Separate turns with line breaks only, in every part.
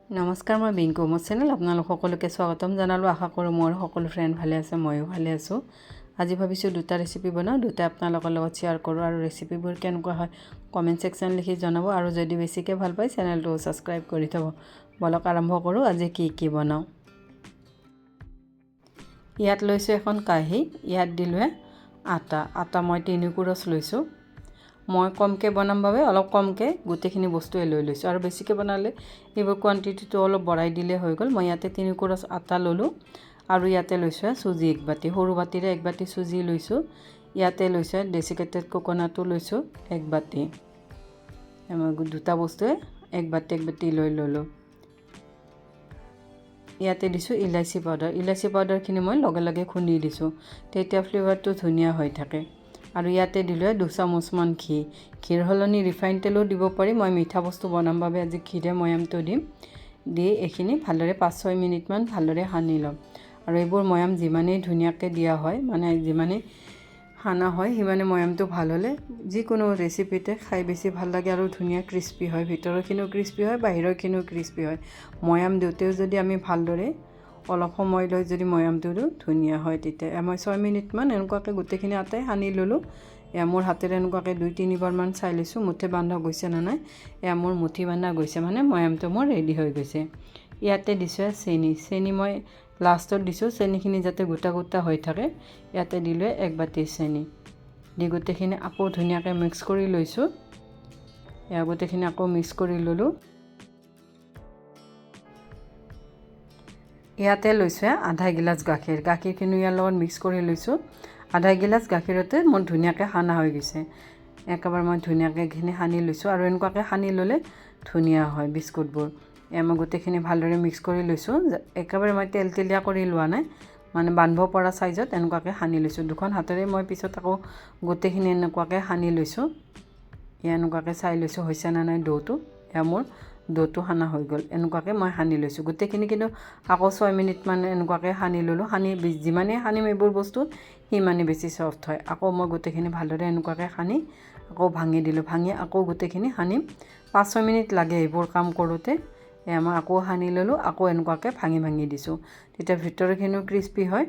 নমস্কাৰ, মই বিংকু মোৰ চেনেল আপোনালোক সকলোকে স্বাগতম জনালোঁ। আশা কৰোঁ মোৰ সকলো ফ্ৰেণ্ড ভালে আছে, ময়ো ভালে আছোঁ। আজি ভাবিছোঁ দুটা ৰেচিপি বনাওঁ, দুটা আপোনালোকৰ লগত শ্বেয়াৰ কৰোঁ আৰু ৰেচিপিবোৰ কেনেকুৱা হয় কমেণ্ট ছেকশ্যন লিখি জনাব আৰু যদি বেছিকৈ ভাল পায় চেনেলটো ছাবস্ক্ৰাইব কৰি থ'ব। বলক আৰম্ভ কৰোঁ আজি কি বনাওঁ। ইয়াত লৈছোঁ এখন কাঁহী, ইয়াত দিলোঁ আটা মই 3 কুৰচ লৈছোঁ। মই কমকৈ বনাম বাবে অলপ কমকৈ গোটেইখিনি বস্তুৱে লৈ লৈছোঁ আৰু বেছিকৈ বনালে এইবোৰ কোৱান্টিটিটো অলপ বঢ়াই দিলে হৈ গ'ল। মই ইয়াতে 3 কুৰচ আটা ল'লোঁ আৰু ইয়াতে লৈছোঁ চুজি 1 বাটি, সৰু বাটিৰে 1 বাটি চুজি লৈছোঁ। ইয়াতে লৈছোঁ ডেচিকেটেড কোকোনাটো লৈছোঁ 1 বাটি। মই দুটা বস্তুৱে 1 বাটি লৈ ল'লোঁ। ইয়াতে দিছোঁ ইলাচি পাউডাৰ। ইলাচি পাউডাৰখিনি মই লগে লগে খুন্দি দিছোঁ, তেতিয়া ফ্লেভাৰটো ধুনীয়া হৈ থাকে। আৰু ইয়াতে দিলোঁ 2 চামুচমান ঘি। ঘিৰ সলনি ৰিফাইন তেলো দিব পাৰি। মই মিঠা বস্তু বনাম বাবে আজি ঘিৰে ময়ামটো দিম। দি এইখিনি ভালদৰে 5-6 মিনিটমান ভালদৰে সানি ল'ম। আৰু এইবোৰ ময়াম যিমানেই ধুনীয়াকৈ দিয়া হয়, মানে যিমানেই সানা হয় সিমানে ময়ামটো ভাল হ'লে যিকোনো ৰেচিপিতে খাই বেছি ভাল লাগে আৰু ধুনীয়া ক্ৰিস্পি হয়। ভিতৰৰখিনিও ক্ৰিস্পি হয়, বাহিৰৰখিনিও ক্ৰিস্পি হয়। ময়াম দিওঁতেও যদি আমি ভালদৰে অলপ সময় লৈ যদি ময়ামটো দিওঁ ধুনীয়া হয়। তেতিয়া মই 6 মিনিটমান এনেকুৱাকৈ গোটেইখিনি আটাই সানি ল'লোঁ। মোৰ হাতেৰে এনেকুৱাকৈ 2-3 বাৰমান চাই লৈছোঁ মুঠি বান্ধা গৈছে নে নাই। মোৰ মুঠি বান্ধা গৈছে, মানে ময়ামটো মোৰ ৰেডি হৈ গৈছে। ইয়াতে দিছোঁ চেনি মই লাষ্টত দিছোঁ, চেনিখিনি যাতে গোটা গোটা হৈ থাকে। ইয়াতে দিলোঁ 1 বাটি চেনি। দি গোটেইখিনি আকৌ ধুনীয়াকৈ মিক্স কৰি লৈছোঁ। গোটেইখিনি আকৌ মিক্স কৰি ল'লোঁ। ইয়াতে লৈছোঁ আধা গিলাচ গাখীৰ। গাখীৰখিনি ইয়াৰ লগত মিক্স কৰি লৈছোঁ। আধা গিলাচ গাখীৰতে মোৰ ধুনীয়াকৈ সানা হৈ গৈছে। একেবাৰে মই ধুনীয়াকৈ এইখিনি সানি লৈছোঁ আৰু এনেকুৱাকৈ সানি ল'লে ধুনীয়া হয় বিস্কুটবোৰ। মই গোটেইখিনি ভালদৰে মিক্স কৰি লৈছোঁ। একেবাৰে মই তেলীয়া কৰি লোৱা নাই, মানে বান্ধিব পৰা চাইজত এনেকুৱাকৈ সানি লৈছোঁ। দুখন হাতেৰে মই পিছত আকৌ গোটেইখিনি এনেকুৱাকৈ সানি লৈছোঁ। এনেকুৱাকৈ চাই লৈছোঁ হৈছে নে নাই ডোটো। মোৰ ডোটো সানা হৈ গ'ল। এনেকুৱাকৈ মই সানি লৈছোঁ গোটেইখিনি, কিন্তু আকৌ 6 মিনিটমান এনেকুৱাকৈ সানি ল'লোঁ। যিমানেই সানিম এইবোৰ বস্তু সিমানেই বেছি ছফ্ট হয়। আকৌ মই গোটেইখিনি ভালদৰে এনেকুৱাকৈ সানি আকৌ ভাঙি দিলোঁ। ভাঙি আকৌ গোটেইখিনি সানিম। 5-6 মিনিট লাগে এইবোৰ কাম কৰোঁতে। মই আকৌ সানি ল'লোঁ, আকৌ এনেকুৱাকৈ ভাঙি দিছোঁ। তেতিয়া ভিতৰখিনিও ক্ৰিস্পি হয়।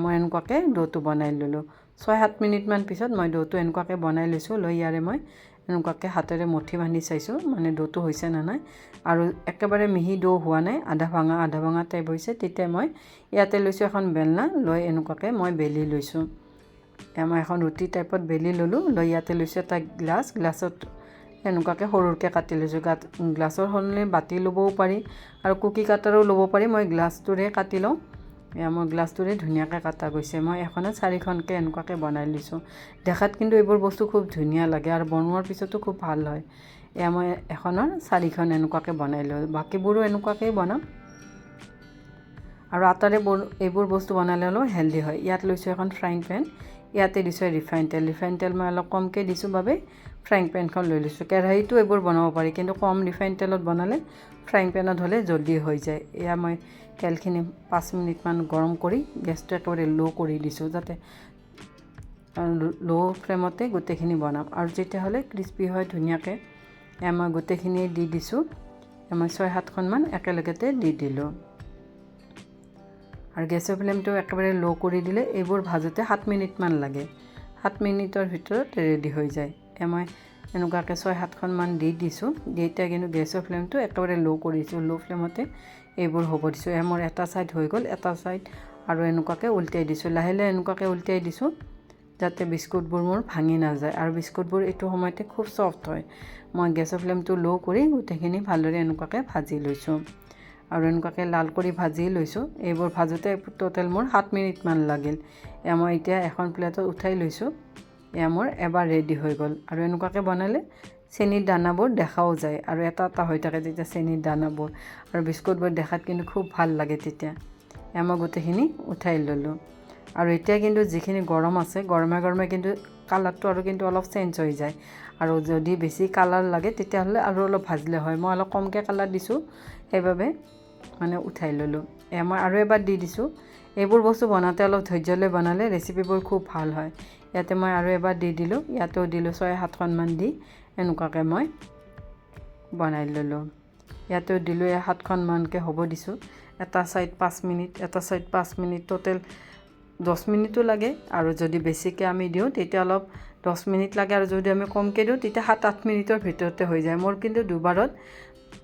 মই এনেকুৱাকৈ ডোটো বনাই ল'লোঁ। 6-7 মিনিটমান পিছত মই ডোটো এনেকুৱাকৈ বনাই লৈছোঁ। লৈ ইয়াৰে মই এনেকুৱাকৈ হাতেৰে মুঠি বান্ধি চাইছোঁ, মানে ডোটো হৈছে নে নাই। আৰু একেবাৰে মিহি ডো হোৱা নাই, আধা ভাঙা টাইপ হৈছে। তেতিয়া মই ইয়াতে লৈছোঁ এখন বেলনা, লৈ এনেকুৱাকৈ মই বেলি লৈছোঁ। মই এখন ৰুটি টাইপত বেলি ল'লোঁ। লৈ ইয়াতে লৈছোঁ এটা গ্লাছত এনেকুৱাকৈ সৰুকৈ কাটি লৈছোঁ। গ্লাছৰ সলনি বাতি ল'বও পাৰি আৰু কুকি কাটাৰো ল'ব পাৰি। মই গ্লাছটোৰে কাটি লওঁ। মোৰ গ্লাছটোৰে ধুনীয়াকৈ কটা গৈছে। মই এখনত 4খনকৈ এনেকুৱাকৈ বনাই লৈছোঁ। দেখাত কিন্তু এইবোৰ বস্তু খুব ধুনীয়া লাগে আৰু বনোৱাৰ পিছতো খুব ভাল হয়। মই এখনৰ 4খন এনেকুৱাকৈ বনাই লওঁ। বাকীবোৰো এনেকুৱাকৈ বনাম। আৰু আটাৰে এইবোৰ বস্তু বনালে অলপ হেল্ডি হয়। ইয়াত লৈছোঁ এখন ফ্ৰাইং পেন। ইয়াতে দিছোঁ ৰিফাইন তেল মই অলপ কমকৈ দিছোঁ বাবে ফ্ৰাইং পেনখন লৈ লৈছোঁ। কেৰাহীটো এইবোৰ বনাব পাৰি, কিন্তু কম ৰিফাইন তেলত বনালে ফ্ৰাইং পেনত হ'লে জলদি হৈ যায়। মই তেলখিনি 5 মিনিটমান গৰম কৰি গেছটো একেবাৰে ল' কৰি দিছোঁ, যাতে ল' ফ্লেমতে গোটেইখিনি বনাম আৰু তেতিয়াহ'লে ক্ৰিস্পি হয় ধুনীয়াকৈ। মই গোটেইখিনি দি দিছোঁ। মই 6-7খনমান একেলগতে দি দিলোঁ। আৰু গেছৰ ফ্লেমটো একেবাৰে ল' কৰি দিলে এইবোৰ ভাজোঁতে 7 মিনিটমান লাগে। 7 মিনিটৰ ভিতৰত ৰেডি হৈ যায়। মই এনেকুৱাকৈ 6-7খনমান দি দিছোঁ। দি এতিয়া কিন্তু গেছৰ ফ্লেমটো একেবাৰে ল' কৰিছোঁ। ল' ফ্লেমতে এইবোৰ হ'ব দিছোঁ। মোৰ এটা ছাইড হৈ গ'ল, এটা ছাইড আৰু এনেকুৱাকৈ উলটিয়াই দিছোঁ। লাহে লাহে এনেকুৱাকৈ উলটিয়াই দিছোঁ যাতে বিস্কুটবোৰ মোৰ ভাঙি নাযায়। আৰু বিস্কুটবোৰ এইটো সময়তে খুব ছফ্ট হয়। মই গেছৰ ফ্লেমটো ল' কৰি গোটেইখিনি ভালদৰে এনেকুৱাকৈ ভাজি লৈছোঁ আৰু এনেকুৱাকৈ লাল কৰি ভাজি লৈছোঁ। এইবোৰ ভাজোঁতে টোটেল মোৰ 7 মিনিটমান লাগিল। মই এতিয়া এখন প্লেটত উঠাই লৈছোঁ। মোৰ এবাৰ ৰেডি হৈ গ'ল। আৰু এনেকুৱাকৈ বনালে চেনিৰ দানাবোৰ দেখাও যায় আৰু এটা হৈ থাকে তেতিয়া চেনিৰ দানাবোৰ, আৰু বিস্কুটবোৰ দেখাত কিন্তু খুব ভাল লাগে তেতিয়া। মই গোটেইখিনি উঠাই ল'লোঁ। আৰু এতিয়া কিন্তু যিখিনি গৰম আছে, গৰমে কিন্তু কালাৰটো আৰু কিন্তু অলপ চেঞ্জ হৈ যায়। আৰু যদি বেছি কালাৰ লাগে তেতিয়াহ'লে আৰু অলপ ভাজিলে হয়। মই অলপ কমকৈ কালাৰ দিছোঁ, সেইবাবে মানে উঠাই ল'লোঁ। মই আৰু এবাৰ দি দিছোঁ। এইবোৰ বস্তু বনাওঁতে অলপ ধৈৰ্য লৈ বনালে ৰেচিপিবোৰ খুব ভাল হয়। ইয়াতে মই আৰু এবাৰ দি দিলোঁ। ইয়াতেও দিলোঁ 6-7খনমান দি এনেকুৱাকৈ মই বনাই ল'লোঁ। ইয়াতেও দিলোঁ 7খনমানকৈ হ'ব দিছোঁ এটা ছাইড 5 মিনিট এটা ছাইড 5 মিনিট টোটেল 10 মিনিটো লাগে আৰু যদি বেছিকৈ আমি দিওঁ তেতিয়া অলপ 10 মিনিট লাগে আৰু যদি আমি কমকৈ দিওঁ তেতিয়া 7-8 মিনিটৰ ভিতৰতে হৈ যায় মোৰ কিন্তু দুবাৰত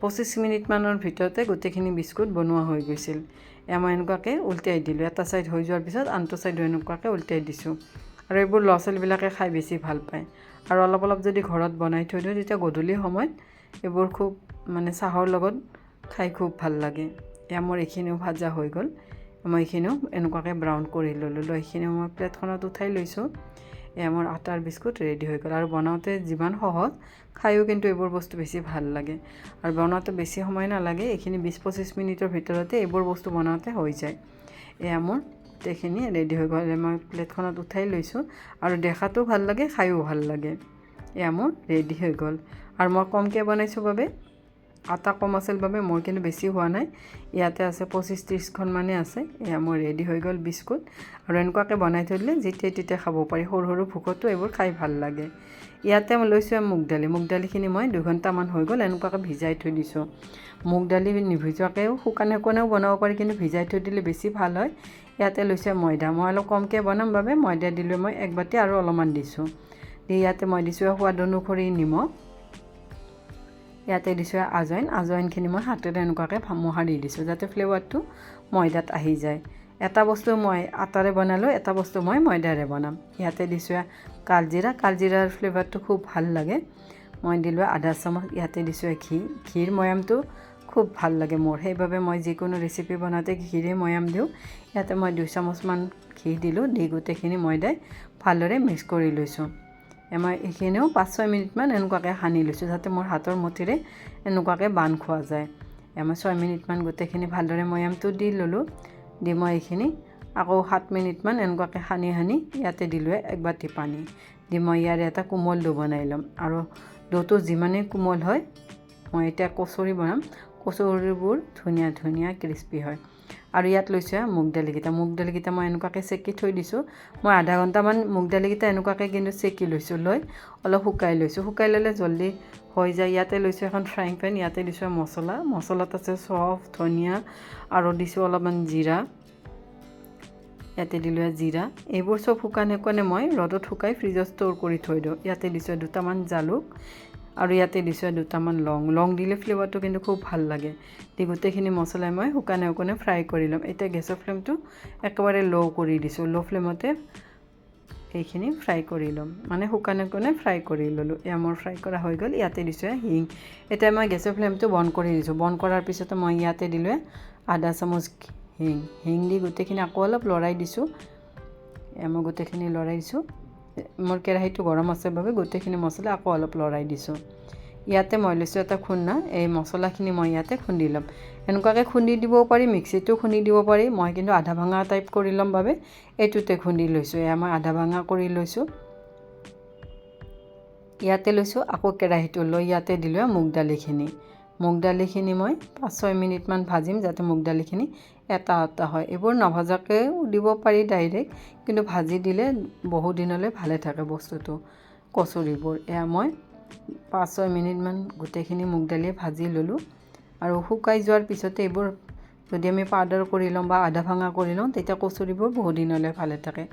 25 মিনিটমানৰ ভিতৰতে গোটেইখিনি বিস্কুট বনোৱা হৈ গৈছিল মই এনেকুৱাকৈ উল্টাই দিলোঁ এটা ছাইড হৈ যোৱাৰ পিছত আনটো ছাইডো এনেকুৱাকৈ উল্টাই দিছোঁ আৰু এইবোৰ ল'ৰা ছোৱালীবিলাকে খাই বেছি ভাল পায় আৰু অলপ অলপ যদি ঘৰত বনাই থৈ দিওঁ তেতিয়া গধূলি সময়ত এইবোৰ খুব মানে চাহৰ লগত খাই খুব ভাল লাগে মোৰ এইখিনিও ভাজা হৈ গ'ল মই এইখিনিও এনেকুৱাকৈ ব্ৰাউন কৰি ল'লোঁ লৈ এইখিনিও মই প্লেটখনত উঠাই লৈছোঁ মোৰ আটাৰ বিস্কুট ৰেডি হৈ গ'ল আৰু বনাওঁতে যিমান সহজ খায়ো কিন্তু এইবোৰ বস্তু বেছি ভাল লাগে আৰু বনাওঁতে বেছি সময় নালাগে এইখিনি 20-25 মিনিটৰ ভিতৰতে এইবোৰ বস্তু বনাওঁতে হৈ যায় মোৰ গোটেইখিনি ৰেডি হৈ গ'ল মই প্লেটখনত উঠাই লৈছোঁ আৰু দেখাতো ভাল লাগে খায়ো ভাল লাগে মোৰ ৰেডি হৈ গ'ল আৰু মই কমকৈ বনাইছোঁ বাবে আটা কম আছিল বাবে মোৰ কিন্তু বেছি হোৱা নাই ইয়াতে আছে 25-30খন মানে আছে মোৰ ৰেডি হৈ গ'ল বিস্কুট আৰু এনেকুৱাকৈ বনাই থৈ দিলে যেতিয়া তেতিয়া খাব পাৰি সৰু সৰু ভোকতো এইবোৰ খাই ভাল লাগে ইয়াতে মই লৈছোঁ মুগ দালিখিনি মই 2 ঘণ্টামান হৈ গ'ল এনেকুৱাকৈ ভিজাই থৈ দিছোঁ মুগ দালি নিভিজোৱাকৈও শুকানেও বনাব পাৰি কিন্তু ভিজাই থৈ দিলে বেছি ভাল হয় ইয়াতে লৈছোঁ ময়দা মই অলপ কমকৈ বনাম বাবে ময়দা দিলোঁ মই 1 বাতি আৰু অলপমান দিছোঁ দি ইয়াতে মই দিছোঁ সোৱাদ অনুসৰি নিমখ ইয়াতে দিছোঁ আজৱাইনখিনি মই হাতেৰে এনেকুৱাকৈ মোহাৰি দিছোঁ যাতে ফ্লেভাৰটো ময়দাত আহি যায় এটা বস্তু মই আটাৰে বনালোঁ এটা বস্তু মই ময়দাৰে বনাম ইয়াতে দিছোঁ কালজিৰাৰ ফ্লেভাৰটো খুব ভাল লাগে মই দিলোঁ আধা চামুচ ইয়াতে দিছোঁ ঘিৰ ময়ামটো খুব ভাল লাগে মোৰ সেইবাবে মই যিকোনো ৰেচিপি বনাওঁতে ঘিৰে ময়াম দিওঁ ইয়াতে মই 2 চামুচমান ঘি দিলোঁ দি গোটেইখিনি ময়দাই ভালদৰে মিক্স কৰি লৈছোঁ মই এইখিনিও 5-6 মিনিটমান এনেকুৱাকৈ সানি লৈছোঁ যাতে মোৰ হাতৰ মুঠিৰে এনেকুৱাকৈ বান্ধ খোৱা যায় মই 6 মিনিটমান গোটেইখিনি ভালদৰে ময়ামটো দি ল'লোঁ দি মই এইখিনি আকৌ 7 মিনিটমান এনেকুৱাকৈ সানি ইয়াতে দিলোঁ 1 বাতি পানী দি মই ইয়াৰে এটা কোমল ডো বনাই ল'ম আৰু ডোটো যিমানেই কোমল হয় মই এতিয়া কচুৰি বনাম কচুৰিবোৰ ধুনীয়া ক্ৰিস্পি হয় আৰু ইয়াত লৈছোঁ মুগ দালিকেইটা মই এনেকুৱাকৈ চেকি থৈ দিছোঁ মই আধা ঘণ্টামান মুগ দালিকেইটা এনেকুৱাকৈ কিন্তু চেকি লৈছোঁ লৈ অলপ শুকাই ল'লে জলদি হৈ যায় ইয়াতে লৈছোঁ এখন ফ্ৰাইং পেন ইয়াতে দিছোঁ মছলাত আছে চফ ধনিয়া আৰু দিছোঁ অলপমান জিৰা ইয়াতে দিলোঁ জিৰা এইবোৰ চব শুকানে মই ৰ'দত শুকাই ফ্ৰিজত ষ্ট'ৰ কৰি থৈ দিওঁ ইয়াতে দিছোঁ 2টামান জালুক আৰু ইয়াতে দিছোঁ 2টামান লং দিলে ফ্লেভাৰটো কিন্তু খুব ভাল লাগে দি গোটেইখিনি মছলাই মই শুকানে ফ্ৰাই কৰি ল'ম এতিয়া গেছৰ ফ্লেমটো একেবাৰে ল' কৰি দিছোঁ ল' ফ্লেমতে এইখিনি ফ্ৰাই কৰি ল'ম মানে শুকানে ফ্ৰাই কৰি ল'লোঁ মোৰ ফ্ৰাই কৰা হৈ গ'ল ইয়াতে দিছোঁ হিং এতিয়া মই গেছৰ ফ্লেমটো বন্ধ কৰি দিছোঁ বন্ধ কৰাৰ পিছতে মই ইয়াতে দিলোঁ আধা চামুচ হিং দি গোটেইখিনি আকৌ অলপ লৰাই দিছোঁ মই গোটেইখিনি লৰাই দিছোঁ মোৰ কেৰাহীটো গৰম আছে বাবে গোটেইখিনি মছলা আকৌ অলপ লৰাই দিছোঁ ইয়াতে মই লৈছোঁ এটা খুন্দা এই মছলাখিনি মই ইয়াতে খুন্দি ল'ম এনেকুৱাকৈ খুন্দি দিব পাৰি মিক্সিটো খুন্দি দিব পাৰি মই কিন্তু আধা ভাঙা টাইপ কৰি ল'ম বাবে এইটোতে খুন্দি লৈছোঁ মই আধা ভাঙা কৰি লৈছোঁ ইয়াতে লৈছোঁ আকৌ কেৰাহীটো লৈ ইয়াতে দিলোঁ মুগ দালিখিনি মই 5-6 মিনিটমান ভাজিম যাতে মুগ দালিখিনি এটা হয় এইবোৰ নভজাকৈও দিব পাৰি ডাইৰেক্ট কিন্তু ভাজি দিলে বহু দিনলৈ ভালে থাকে বস্তুটো কচুৰিবোৰ মই 5-6 মিনিটমান গোটেইখিনি মুগ দালিয়ে ভাজি ল'লোঁ আৰু শুকাই যোৱাৰ পিছতে এইবোৰ যদি আমি পাউডাৰ কৰি লওঁ বা আধা ভাঙা কৰি লওঁ তেতিয়া কচুৰিবোৰ বহু দিনলৈ ভালে থাকে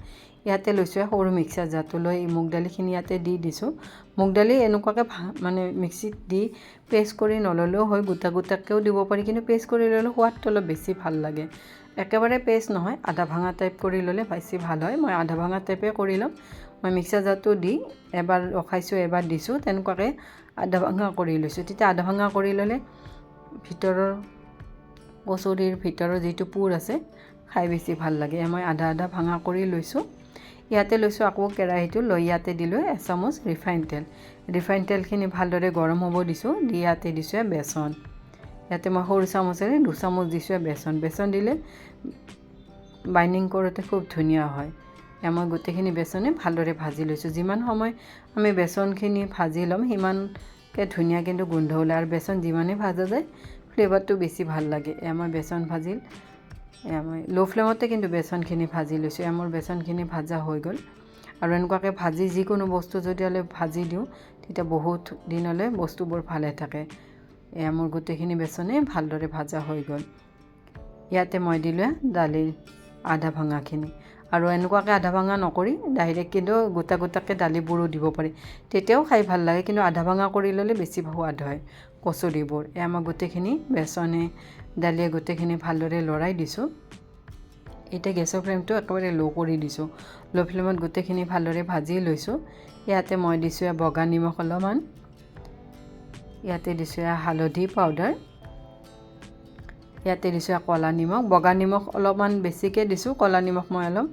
ইয়াতে লৈছোঁ সৰু মিক্সাৰ জাৰটো লৈ মুগ দালিখিনি ইয়াতে দি দিছোঁ মুগ দালি এনেকুৱাকৈ মানে মিক্সিত দি পেষ্ট কৰি নল'লেও হয় গোটাকৈও দিব পাৰি কিন্তু পেষ্ট কৰি ল'লে সোৱাদটো অলপ বেছি ভাল লাগে একেবাৰে পেষ্ট নহয় আধা ভাঙা টাইপ কৰি ল'লে বেছি ভাল হয় মই আধা ভাঙা টাইপে কৰি ল'ম মই মিক্সাৰ জাৰটো দি এবাৰ ৰখাইছোঁ এবাৰ দিছোঁ তেনেকুৱাকৈ আধা ভাঙা কৰি লৈছোঁ তেতিয়া আধা ভাঙা কৰি ল'লে কচুৰিৰ ভিতৰৰ যিটো পুৰ আছে খাই বেছি ভাল লাগে মই আধা ভাঙা কৰি লৈছোঁ ইয়াতে লৈছোঁ আকৌ কেৰাহীটো লৈ ইয়াতে দিলোঁ 1 চামুচ ৰিফাইন তেলখিনি ভালদৰে গৰম হ'ব দিছোঁ দি ইয়াতে দিছোঁ বেচন ইয়াতে মই সৰু চামুচেৰে 2 চামুচ দিছোঁ বেচন দিলে বাইণ্ডিং কৰোঁতে খুব ধুনীয়া হয় মই গোটেইখিনি বেচনে ভালদৰে ভাজি লৈছোঁ যিমান সময় আমি বেচনখিনি ভাজি ল'ম সিমানকৈ ধুনীয়া কিন্তু গোন্ধ ওলায় আৰু বেচন যিমানেই ভাজা যায় ফ্লেভাৰটো বেছি ভাল লাগে মই বেচন ভাজিল মই ল' ফ্লেমতে কিন্তু বেচনখিনি ভাজি লৈছোঁ মোৰ বেচনখিনি ভাজা হৈ গ'ল আৰু এনেকুৱাকৈ ভাজি যিকোনো বস্তু যদি অলপ ভাজি দিওঁ তেতিয়া বহুত দিনলৈ বস্তুবোৰ ভালে থাকে এয়া মোৰ গোটেইখিনি বেচনে ভালদৰে ভাজা হৈ গ'ল। ইয়াতে মই দিলোঁ দালিৰ আধা ভাঙাখিনি। আৰু এনেকুৱাকৈ আধা ভাঙা নকৰি ডাইৰেক্ট কিন্তু গোটা গোটাকৈ দালিবোৰো দিব পাৰি, তেতিয়াও খাই ভাল লাগে, কিন্তু আধা ভাঙা কৰি ল'লে বেছি সোৱাদ হয় কচুৰিবোৰ। এয়া মই গোটেইখিনি বেচনে দালিয়ে গোটেইখিনি ভালদৰে লৰাই দিছোঁ। এতিয়া গেছৰ ফ্লেমটো একেবাৰে ল' কৰি দিছোঁ। ল' ফ্লেমত গোটেইখিনি ভালদৰে ভাজি লৈছোঁ। ইয়াতে মই দিছোঁ বগা নিমখ অলপমান, ইয়াতে দিছোঁ হালধি পাউডাৰ, ইয়াতে দিছোঁ ক'লা নিমখ। বগা নিমখ অলপমান বেছিকৈ দিছোঁ, ক'লা নিমখ মই অলপ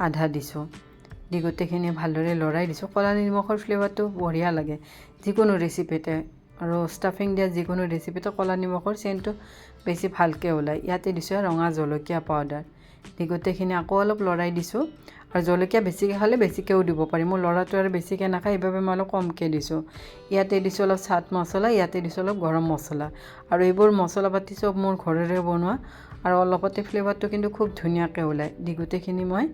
আধা দিছোঁ। দি গোটেইখিনি ভালদৰে লৰাই দিছোঁ। ক'লা নিমখৰ ফ্লেভাৰটো বঢ়িয়া লাগে যিকোনো ৰেচিপিতে, আৰু ষ্টাফিং দিয়া যিকোনো ৰেচিপিতে ক'লা নিমখৰ চেণ্টটো বেছি ভালকৈ ওলায়। ইয়াতে দিছোঁ ৰঙা জলকীয়া পাউডাৰ। দি গোটেইখিনি আকৌ অলপ লৰাই দিছোঁ। আৰু জলকীয়া বেছিকৈ খালে বেছিকৈও দিব পাৰি। মোৰ ল'ৰাটো আৰু বেছিকৈ নাখায়, সেইবাবে মই অলপ কমকৈ দিছোঁ। ইয়াতে দিছোঁ অলপ চাট মছলা, ইয়াতে দিছোঁ অলপ গৰম মছলা। আৰু এইবোৰ মছলা পাতি চব মোৰ ঘৰৰে বনোৱা, আৰু অলপতে ফ্লেভাৰটো কিন্তু খুব ধুনীয়াকৈ ওলায়। দি গোটেইখিনি মই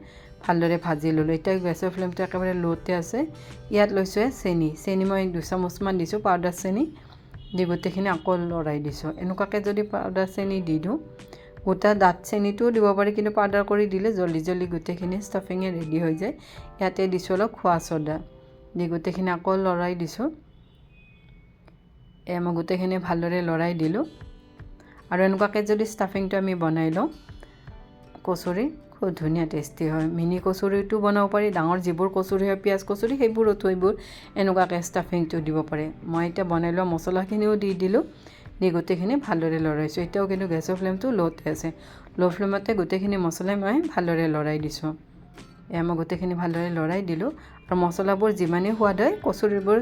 ভালদৰে ভাজি ল'লোঁ। এতিয়া গেছৰ ফ্লেমটো একেবাৰে ল'তে আছে। ইয়াত লৈছোঁ চেনি মই 2 চামুচমান দিছোঁ, পাউডাৰ চেনি। দি গোটেইখিনি আকৌ লৰাই দিছোঁ। এনেকুৱাকৈ যদি পাউডাৰ চেনি দি দিওঁ, গোটা ডাঠ চেনিটোও দিব পাৰি, কিন্তু পাউডাৰ কৰি দিলে জল্দি জল্দি গোটেইখিনি ষ্টাফিঙে ৰেডি হৈ যায়। ইয়াতে দিছোঁ অলপ খোৱা ছ'ডা। দি গোটেইখিনি আকৌ লৰাই দিছোঁ। মই গোটেইখিনি ভালদৰে লৰাই দিলোঁ। আৰু এনেকুৱাকৈ যদি ষ্টাফিংটো আমি বনাই লওঁ, কচুৰি খুব ধুনীয়া টেষ্টি হয়। মিনি কচুৰিটো বনাব পাৰি, ডাঙৰ যিবোৰ কচুৰি হয় পিঁয়াজ কচুৰি, সেইবোৰতো এইবোৰ এনেকুৱাকৈ ষ্টাফিংটো দিব পাৰে। মই এতিয়া বনাই লোৱা মছলাখিনিও দি দিলোঁ। দি গোটেইখিনি ভালদৰে লৰাইছোঁ। এতিয়াও কিন্তু গেছৰ ফ্লেমটো ল'তে আছে। ল' ফ্লেমতে গোটেইখিনি মছলাই মই ভালদৰে লৰাই দিছোঁ। মই গোটেইখিনি ভালদৰে লৰাই দিলোঁ। আৰু মছলাবোৰ যিমানেই সোৱাদ হয় কচুৰিবোৰ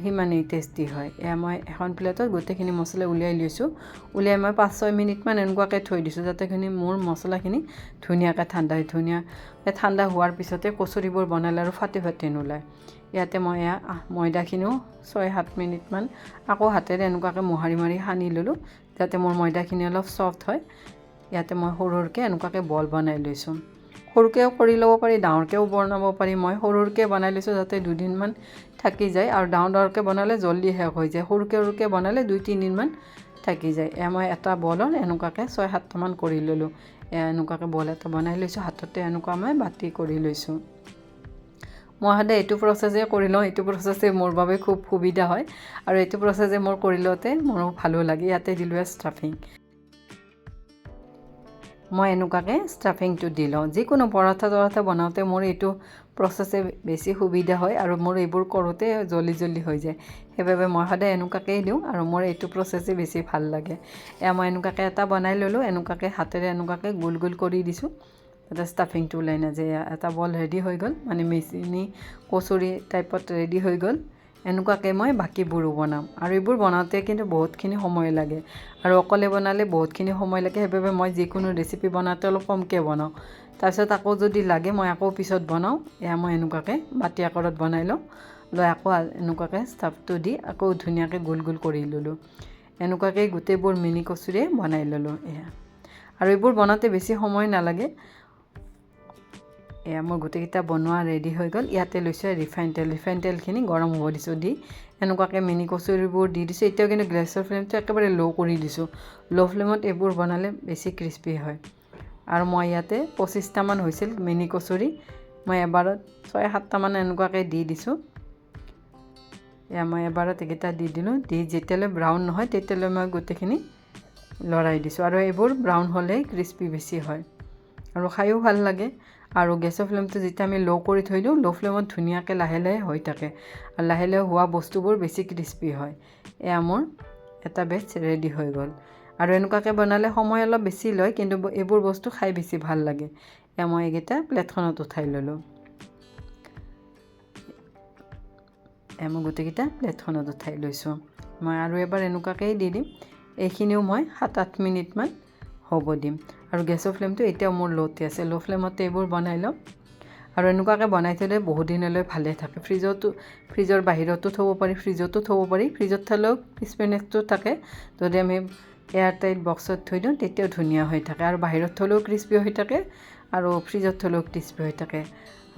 সিমানেই টেষ্টি হয়। মই এখন প্লেটত গোটেইখিনি মছলা উলিয়াই লৈছোঁ। উলিয়াই মই 5-6 মিনিটমান এনেকুৱাকৈ থৈ দিছোঁ, যাতেখিনি মোৰ মছলাখিনি ধুনীয়াকৈ ঠাণ্ডা হোৱাৰ পিছতে কচুৰিবোৰ বনালে আৰু ফাটি নোলায়। ইয়াতে মই ময়দাখিনিও 6-7 মিনিটমান আকৌ হাতেৰে এনেকুৱাকৈ মোহাৰি মাৰি সানি ল'লোঁ, যাতে মোৰ ময়দাখিনি অলপ ছফ্ট হয়। ইয়াতে মই সৰুকৈ এনেকুৱাকৈ বল বনাই লৈছোঁ। সৰুকৈও কৰি ল'ব পাৰি, ডাঙৰকৈও বনাব পাৰি। মই সৰুকৈ বনাই লৈছোঁ যাতে 2 দিনমান থাকি যায়, আৰু ডাঙৰকৈ বনালে জল্দি শেষ হৈ যায়। সৰুকৈ বনালে 2-3 দিনমান থাকি যায়। মই এটা বলত এনেকুৱাকৈ 6-7টামান কৰি ল'লোঁ। এনেকুৱাকৈ বল এটা বনাই লৈছোঁ, হাততে এনেকুৱা মই বাতি কৰি লৈছোঁ। মই সদায় এইটো প্ৰচেছে কৰি লওঁ, এইটো প্ৰচেছে মোৰ বাবে খুব সুবিধা হয়, আৰু এইটো প্ৰচেছে মোৰ কৰি লওঁতে মোৰো ভালো লাগে। ইয়াতে দিলোঁ ষ্টাফিং। মই এনেকুৱাকৈ ষ্টাফিংটো দি লওঁ। যিকোনো পৰঠা বনাওঁতে মোৰ এইটো প্ৰচেছে বেছি সুবিধা হয়, আৰু মোৰ এইবোৰ কৰোঁতে জল্দি হৈ যায়। সেইবাবে মই সদায় এনেকুৱাকৈয়ে দিওঁ, আৰু মোৰ এইটো প্ৰচেছে বেছি ভাল লাগে। মই এনেকুৱাকৈ এটা বনাই ল'লোঁ। এনেকুৱাকৈ হাতেৰে এনেকুৱাকৈ গোল কৰি দিছোঁ, যাতে ষ্টাফিংটো ওলাই নাযায়। এটা বল ৰেডি হৈ গ'ল, মানে মিনি কচুৰি টাইপত ৰেডি হৈ গ'ল। এনেকুৱাকৈ মই বাকীবোৰো বনাম, আৰু এইবোৰ বনাওঁতে কিন্তু বহুতখিনি সময় লাগে, আৰু অকলে বনালে বহুতখিনি সময় লাগে। সেইবাবে মই যিকোনো ৰেচিপি বনাওঁতে অলপ কমকৈ বনাওঁ। তাৰপিছত আকৌ যদি লাগে মই আকৌ পিছত বনাওঁ। মই এনেকুৱাকৈ বাতি আকাৰত বনাই লওঁ, লৈ আকৌ এনেকুৱাকৈ ষ্টাফটো দি আকৌ ধুনীয়াকৈ গোল কৰি ল'লোঁ। এনেকুৱাকৈ গোটেইবোৰ মিনি কচুৰিয়ে বনাই ল'লোঁ। আৰু এইবোৰ বনাওঁতে বেছি সময় নালাগে। মোৰ গোটেইকেইটা বনোৱা ৰেডি হৈ গ'ল। ইয়াতে লৈছোঁ ৰিফাইন তেলখিনি গৰম হ'ব দিছোঁ। দি এনেকুৱাকৈ মিনি কচুৰিবোৰ দি দিছোঁ। এতিয়াও কিন্তু গেছৰ ফ্লেমটো একেবাৰে ল' কৰি দিছোঁ। ল' ফ্লেমত এইবোৰ বনালে বেছি ক্ৰিস্পি হয়। আৰু মই ইয়াতে 25টামান হৈছিল মিনি কচুৰি, মই এবাৰত 6-7টামান এনেকুৱাকৈ দি দিছোঁ। মই এবাৰত এইকেইটা দি দিলোঁ। দি যেতিয়ালৈ ব্ৰাউন নহয় তেতিয়ালৈ মই গোটেইখিনি লৰাই দিছোঁ, আৰু এইবোৰ ব্ৰাউন হ'লেই ক্ৰিস্পি বেছি হয়, আৰু খায়ো ভাল লাগে। আৰু গেছৰ ফ্লেমটো যেতিয়া আমি ল' কৰি থৈ দিওঁ, ল' ফ্লেমত ধুনীয়াকৈ লাহে হৈ থাকে, আৰু লাহে হোৱা বস্তুবোৰ বেছি ক্ৰিস্পি হয়। মোৰ এটা বেটছ ৰেডি হৈ গ'ল। আৰু এনেকুৱাকৈ বনালে সময় অলপ বেছি লয়, কিন্তু এইবোৰ বস্তু খাই বেছি ভাল লাগে। মই এইকেইটা প্লেটখনত উঠাই ল'লোঁ। মই গোটেইকেইটা প্লেটখনত উঠাই লৈছোঁ। মই আৰু এবাৰ এনেকুৱাকৈ দি দিম। এইখিনিও মই 7-8 মিনিটমান হ'ব দিম। আৰু গেছৰ ফ্লেমটো এতিয়াও মোৰ ল'তে আছে। ল' ফ্লেমতে এইবোৰ বনাই ল'ম, আৰু এনেকুৱাকৈ বনাই থ'লে বহুত দিনলৈ ভালে থাকে। ফ্ৰিজৰ বাহিৰতো থ'ব পাৰি, ফ্ৰিজতো থ'ব পাৰি। ফ্ৰিজত থ'লেও ক্ৰিস্পিনেছটো থাকে। যদি আমি এয়াৰটাইট বক্সত থৈ দিওঁ তেতিয়াও ধুনীয়া হৈ থাকে, আৰু বাহিৰত থ'লেও ক্ৰিস্পি হৈ থাকে, আৰু ফ্ৰিজত থ'লেও ক্ৰিস্পি হৈ থাকে।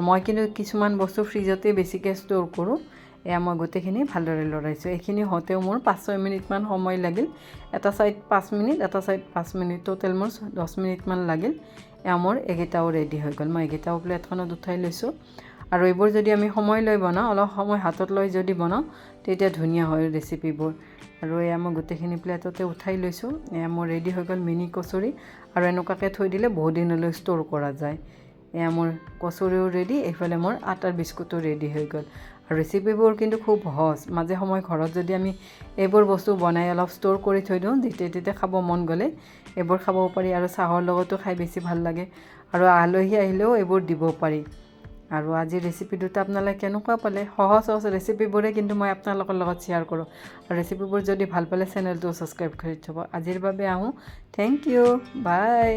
মই কিন্তু কিছুমান বস্তু ফ্ৰিজতে বেছিকৈ ষ্ট'ৰ কৰোঁ। এয়া মই গোটেইখিনি ভালদৰে লৰাইছোঁ এইখিনি হওঁতেও মোৰ 5-6 মিনিটমান সময় লাগিল এটা সাইড 5 মিনিট এটা সাইড 5 মিনিট টোটেল মোৰ 10 মিনিটমান লাগিল এয়া মোৰ এগিটাও ৰেডি হৈ গ'ল মই এগিটাও প্লেটখনত উঠাই লৈছোঁ আৰু এইবোৰ যদি আমি সময় লৈ বনাওঁ অলপ সময় হাতত লৈ যদি বনাওঁ তেতিয়া ধুনীয়া হয় ৰেচিপিবোৰ আৰু এয়া মই গোটেইখিনি প্লেটতে উঠাই লৈছোঁ এয়া মোৰ ৰেডি হৈ গ'ল মিনি কচুৰি আৰু এনেকুৱাকৈ থৈ দিলে বহুত দিনলৈ ষ্ট'ৰ কৰা যায় এয়া মোৰ কচুৰিও ৰেডি এইফালে মোৰ আটাৰ বিস্কুটো ৰেডি হৈ গ'ল আৰু ৰেচিপিবোৰ কিন্তু খুব সহজ মাজে সময় ঘৰত যদি আমি এইবোৰ বস্তু বনাই অলপ ষ্ট'ৰ কৰি থৈ দিওঁ যেতিয়া তেতিয়া খাব মন গ'লে এইবোৰ খাব পাৰি আৰু চাহৰ লগতো খাই বেছি ভাল লাগে আৰু আলহী আহিলেও এইবোৰ দিব পাৰি আৰু আজিৰ ৰেচিপি দুটা আপোনালোকে কেনেকুৱা পালে সহজ ৰেচিপিবোৰে কিন্তু মই আপোনালোকৰ লগত শ্বেয়াৰ কৰোঁ আৰু ৰেচিপিবোৰ যদি ভাল পালে চেনেলটো ছাবস্ক্ৰাইব কৰি থ'ব আজিৰ বাবে আহোঁ থেংক ইউ বাই